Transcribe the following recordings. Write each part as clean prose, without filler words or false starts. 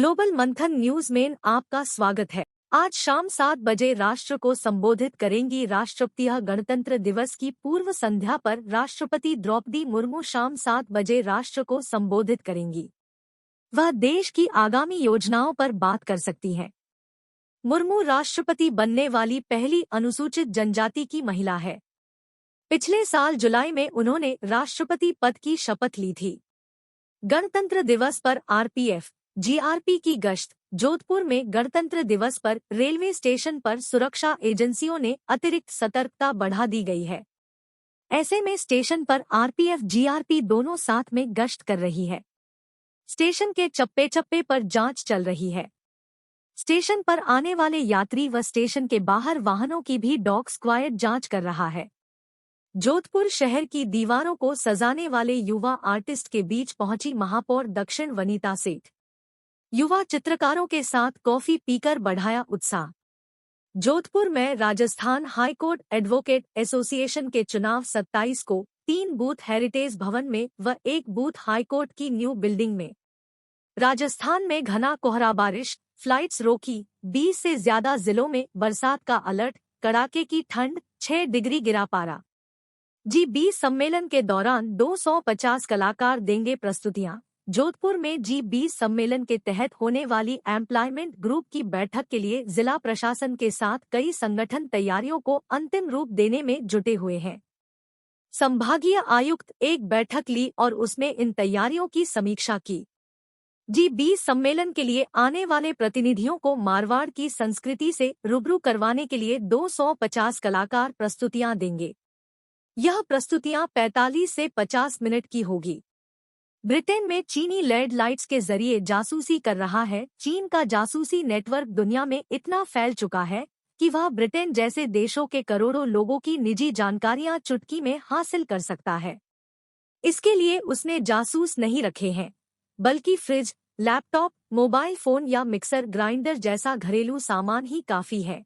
Global मंथन news में आपका स्वागत है। आज शाम 7 बजे राष्ट्र को संबोधित करेंगी राष्ट्रपति। गणतंत्र दिवस की पूर्व संध्या पर राष्ट्रपति द्रौपदी मुर्मू शाम 7 बजे राष्ट्र को संबोधित करेंगी। वह देश की आगामी योजनाओं पर बात कर सकती हैं। मुर्मू राष्ट्रपति बनने वाली पहली अनुसूचित जनजाति की महिला है। पिछले साल जुलाई में उन्होंने राष्ट्रपति पद की शपथ ली थी। गणतंत्र दिवस पर आरपीएफ जीआरपी की गश्त। जोधपुर में गणतंत्र दिवस पर रेलवे स्टेशन पर सुरक्षा एजेंसियों ने अतिरिक्त सतर्कता बढ़ा दी गई है। ऐसे में स्टेशन पर आरपीएफ जीआरपी दोनों साथ में गश्त कर रही है। स्टेशन के चप्पे चप्पे पर जांच चल रही है। स्टेशन पर आने वाले यात्री व स्टेशन के बाहर वाहनों की भी डॉग स्क्वाड जांच कर रहा है। जोधपुर शहर की दीवारों को सजाने वाले युवा आर्टिस्ट के बीच पहुंची महापौर दक्षिण वनीता सेठ। युवा चित्रकारों के साथ कॉफी पीकर बढ़ाया उत्साह। जोधपुर में राजस्थान हाईकोर्ट एडवोकेट एसोसिएशन के चुनाव 27 को 3 बूथ हेरिटेज भवन में व 1 बूथ हाईकोर्ट की न्यू बिल्डिंग में। राजस्थान में घना कोहरा, बारिश, फ्लाइट्स रोकी। 20 से ज्यादा जिलों में बरसात का अलर्ट। कड़ाके की ठंड, 6 डिग्री गिरा पारा। जी20 सम्मेलन के दौरान 250 कलाकार देंगे प्रस्तुतियां। जोधपुर में जी20 सम्मेलन के तहत होने वाली एम्प्लॉयमेंट ग्रुप की बैठक के लिए जिला प्रशासन के साथ कई संगठन तैयारियों को अंतिम रूप देने में जुटे हुए हैं। संभागीय आयुक्त एक बैठक ली और उसमें इन तैयारियों की समीक्षा की। जी20 सम्मेलन के लिए आने वाले प्रतिनिधियों को मारवाड़ की संस्कृति से रूबरू करवाने के लिए 250 कलाकार प्रस्तुतियां देंगे। यह प्रस्तुतियां 45 से 50 मिनट की होगी। ब्रिटेन में चीनी लेड लाइट्स के जरिए जासूसी कर रहा है। चीन का जासूसी नेटवर्क दुनिया में इतना फैल चुका है कि वह ब्रिटेन जैसे देशों के करोड़ों लोगों की निजी जानकारियां चुटकी में हासिल कर सकता है। इसके लिए उसने जासूस नहीं रखे हैं, बल्कि फ्रिज, लैपटॉप, मोबाइल फोन या मिक्सर ग्राइंडर जैसा घरेलू सामान ही काफी है।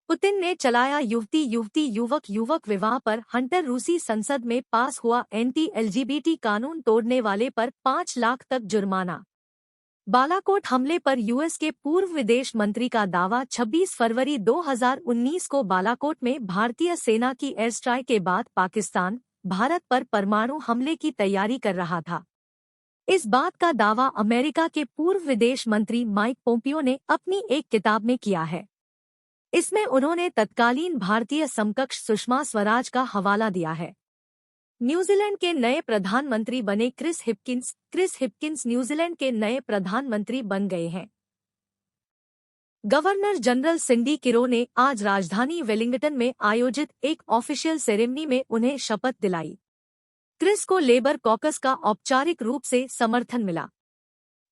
पुतिन ने चलाया युवती युवक विवाह पर हंटर। रूसी संसद में पास हुआ एंटी एलजीबीटी कानून तोड़ने वाले पर 5 लाख तक जुर्माना। बालाकोट हमले पर यूएस के पूर्व विदेश मंत्री का दावा। 26 फरवरी 2019 को बालाकोट में भारतीय सेना की एयर स्ट्राइक के बाद पाकिस्तान भारत पर परमाणु हमले की तैयारी कर रहा था। इस बात का दावा अमेरिका के पूर्व विदेश मंत्री माइक पोम्पियो ने अपनी एक किताब में किया है। इसमें उन्होंने तत्कालीन भारतीय समकक्ष सुषमा स्वराज का हवाला दिया है। न्यूजीलैंड के नए प्रधानमंत्री बने क्रिस हिपकिंस न्यूजीलैंड के नए प्रधानमंत्री बन गए हैं। गवर्नर जनरल सिंडी किरो ने आज राजधानी वेलिंगटन में आयोजित एक ऑफिशियल सेरेमनी में उन्हें शपथ दिलाई। क्रिस को लेबर कॉकस का औपचारिक रूप से समर्थन मिला,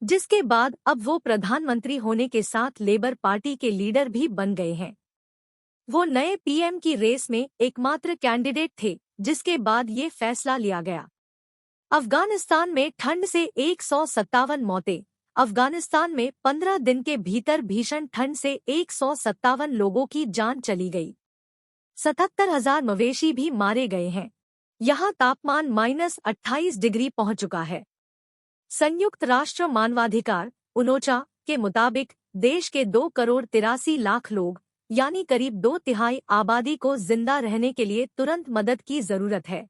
जिसके बाद अब वो प्रधानमंत्री होने के साथ लेबर पार्टी के लीडर भी बन गए हैं। वो नए पीएम की रेस में एकमात्र कैंडिडेट थे जिसके बाद ये फैसला लिया गया। अफगानिस्तान में ठंड से 157 मौतें। अफगानिस्तान में 15 दिन के भीतर भीषण ठंड से 157 लोगों की जान चली गई। 77,000 मवेशी भी मारे गए हैं। यहाँ तापमान -28 डिग्री पहुंच चुका है। संयुक्त राष्ट्र मानवाधिकार उनोचा के मुताबिक देश के 2,83,00,000 लोग यानी करीब 2/3 आबादी को जिंदा रहने के लिए तुरंत मदद की जरूरत है।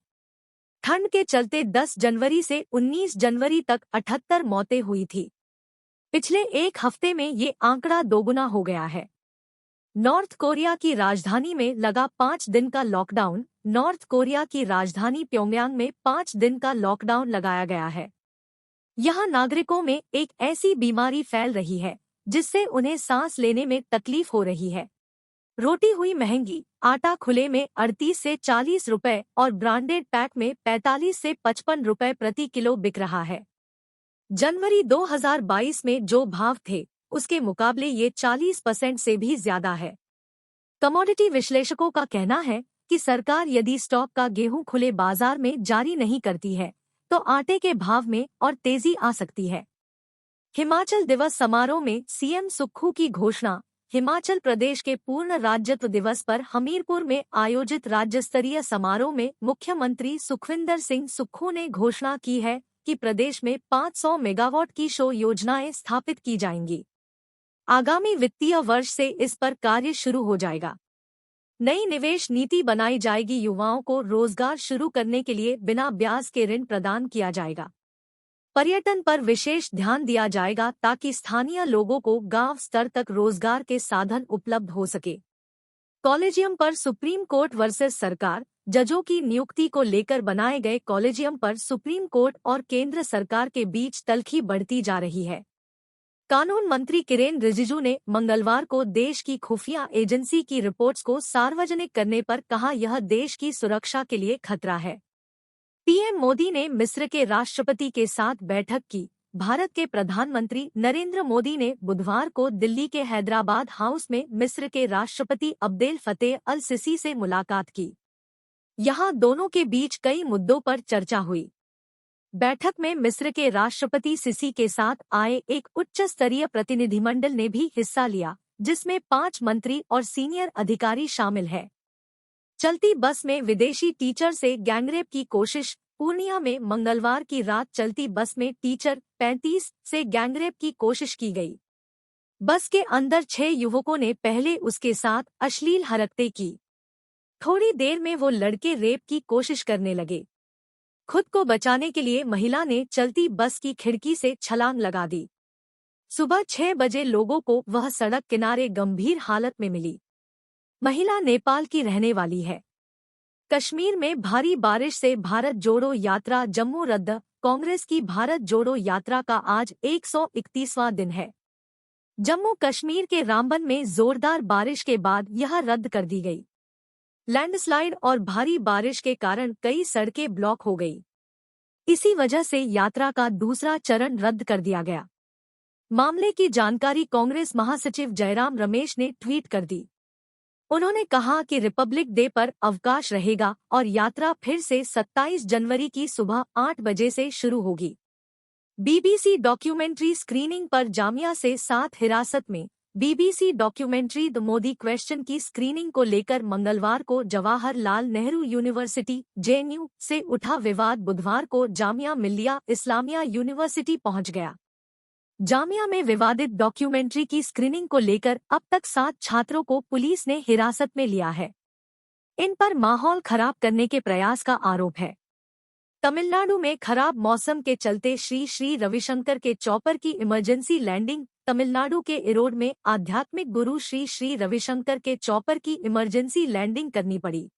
ठंड के चलते 10 जनवरी से 19 जनवरी तक 78 मौतें हुई थी। पिछले एक हफ्ते में ये आंकड़ा दोगुना हो गया है। नॉर्थ कोरिया की राजधानी में लगा 5 दिन का लॉकडाउन। नॉर्थ कोरिया की राजधानी प्योंगयांग में 5 दिन का लॉकडाउन लगाया गया है। यहाँ नागरिकों में एक ऐसी बीमारी फैल रही है जिससे उन्हें सांस लेने में तकलीफ हो रही है। रोटी हुई महंगी। आटा खुले में 38 से 40 रुपए और ब्रांडेड पैक में 45 से 55 रुपए प्रति किलो बिक रहा है। जनवरी 2022 में जो भाव थे उसके मुकाबले ये 40% से भी ज्यादा है। कमोडिटी विश्लेषकों का कहना है कि सरकार यदि स्टॉक का गेहूं खुले बाजार में जारी नहीं करती है तो आटे के भाव में और तेजी आ सकती है। हिमाचल दिवस समारोह में सीएम सुक्खू की घोषणा। हिमाचल प्रदेश के पूर्ण राज्यत्व दिवस पर हमीरपुर में आयोजित राज्य स्तरीय समारोह में मुख्यमंत्री सुखविंदर सिंह सुक्खू ने घोषणा की है कि प्रदेश में 500 मेगावाट की सौर योजनाएं स्थापित की जाएंगी। आगामी वित्तीय वर्ष से इस पर कार्य शुरू हो जाएगा। नई निवेश नीति बनाई जाएगी। युवाओं को रोजगार शुरू करने के लिए बिना ब्याज के ऋण प्रदान किया जाएगा। पर्यटन पर विशेष ध्यान दिया जाएगा ताकि स्थानीय लोगों को गांव स्तर तक रोजगार के साधन उपलब्ध हो सके। कॉलेजियम पर सुप्रीम कोर्ट वर्सेस सरकार। जजों की नियुक्ति को लेकर बनाए गए कॉलेजियम पर सुप्रीम कोर्ट और केंद्र सरकार के बीच तल्खी बढ़ती जा रही है। कानून मंत्री किरेन रिजिजू ने मंगलवार को देश की खुफिया एजेंसी की रिपोर्ट्स को सार्वजनिक करने पर कहा, यह देश की सुरक्षा के लिए खतरा है। पीएम मोदी ने मिस्र के राष्ट्रपति के साथ बैठक की। भारत के प्रधानमंत्री नरेंद्र मोदी ने बुधवार को दिल्ली के हैदराबाद हाउस में मिस्र के राष्ट्रपति अब्देल फतेह अल सिसी से मुलाकात की। यहां दोनों के बीच कई मुद्दों पर चर्चा हुई। बैठक में मिस्र के राष्ट्रपति सिसी के साथ आए एक उच्च स्तरीय प्रतिनिधिमंडल ने भी हिस्सा लिया, जिसमें 5 मंत्री और सीनियर अधिकारी शामिल हैं। चलती बस में विदेशी टीचर से गैंगरेप की कोशिश। पूर्णिया में मंगलवार की रात चलती बस में टीचर 35 से गैंगरेप की कोशिश की गई। बस के अंदर 6 युवकों ने पहले उसके साथ अश्लील हरकतें की। थोड़ी देर में वो लड़के रेप की कोशिश करने लगे। खुद को बचाने के लिए महिला ने चलती बस की खिड़की से छलांग लगा दी। सुबह 6 बजे लोगों को वह सड़क किनारे गंभीर हालत में मिली। महिला नेपाल की रहने वाली है। कश्मीर में भारी बारिश से भारत जोड़ो यात्रा जम्मू रद्द। कांग्रेस की भारत जोड़ो यात्रा का आज 131वां दिन है। जम्मू कश्मीर के रामबन में जोरदार बारिश के बाद यह रद्द कर दी गई। लैंडस्लाइड और भारी बारिश के कारण कई सड़कें ब्लॉक हो गई। इसी वजह से यात्रा का दूसरा चरण रद्द कर दिया गया। मामले की जानकारी कांग्रेस महासचिव जयराम रमेश ने ट्वीट कर दी। उन्होंने कहा कि रिपब्लिक डे पर अवकाश रहेगा और यात्रा फिर से 27 जनवरी की सुबह 8 बजे से शुरू होगी। बीबीसी डॉक्यूमेंट्री स्क्रीनिंग पर जामिया से 7 हिरासत में। BBC documentary the Modi question की स्क्रीनिंग को लेकर मंगलवार को जवाहरलाल नेहरू यूनिवर्सिटी जेएनयू से उठा विवाद बुधवार को जामिया मिल्लिया इस्लामिया यूनिवर्सिटी पहुंच गया। जामिया में विवादित डॉक्यूमेंट्री की स्क्रीनिंग को लेकर अब तक 7 छात्रों को पुलिस ने हिरासत में लिया है। इन पर माहौल खराब करने के प्रयास का आरोप है। तमिलनाडु में खराब मौसम के चलते श्री श्री रविशंकर के चॉपर की इमरजेंसी लैंडिंग। तमिलनाडु के इरोड में आध्यात्मिक गुरु श्री श्री रविशंकर के चॉपर की इमरजेंसी लैंडिंग करनी पड़ी।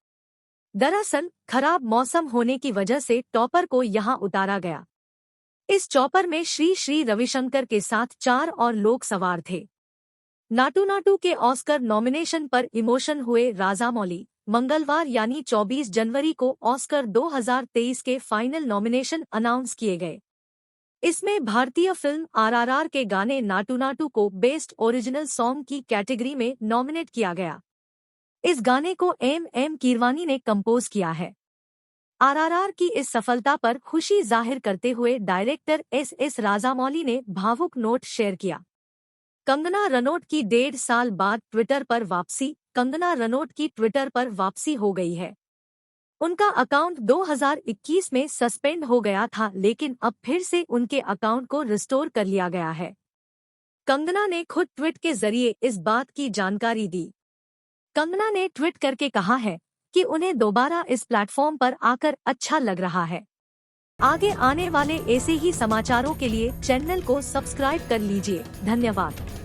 दरअसल खराब मौसम होने की वजह से टॉपर को यहां उतारा गया। इस चॉपर में श्री श्री रविशंकर के साथ 4 और लोग सवार थे। नाटू नाटू के ऑस्कर नॉमिनेशन पर इमोशन हुए राजामौली। मंगलवार यानी 24 जनवरी को ऑस्कर 2023 के फाइनल नॉमिनेशन अनाउंस किए गए। इसमें भारतीय फिल्म आरआरआर के गाने नाटू नाटू को बेस्ट ओरिजिनल सॉन्ग की कैटेगरी में नॉमिनेट किया गया। इस गाने को एम कीरवानी ने कंपोज किया है। आरआरआर की इस सफलता पर खुशी जाहिर करते हुए डायरेक्टर एस राजामौली ने भावुक नोट शेयर किया। कंगना रनौत की 1.5 साल बाद ट्विटर पर वापसी। कंगना रनौत की ट्विटर पर वापसी हो गई है। उनका अकाउंट 2021 में सस्पेंड हो गया था, लेकिन अब फिर से उनके अकाउंट को रिस्टोर कर लिया गया है। कंगना ने खुद ट्वीट के जरिए इस बात की जानकारी दी। कंगना ने ट्वीट करके कहा है कि उन्हें दोबारा इस प्लेटफॉर्म पर आकर अच्छा लग रहा है। आगे आने वाले ऐसे ही समाचारों के लिए चैनल को सब्सक्राइब कर लीजिए। धन्यवाद।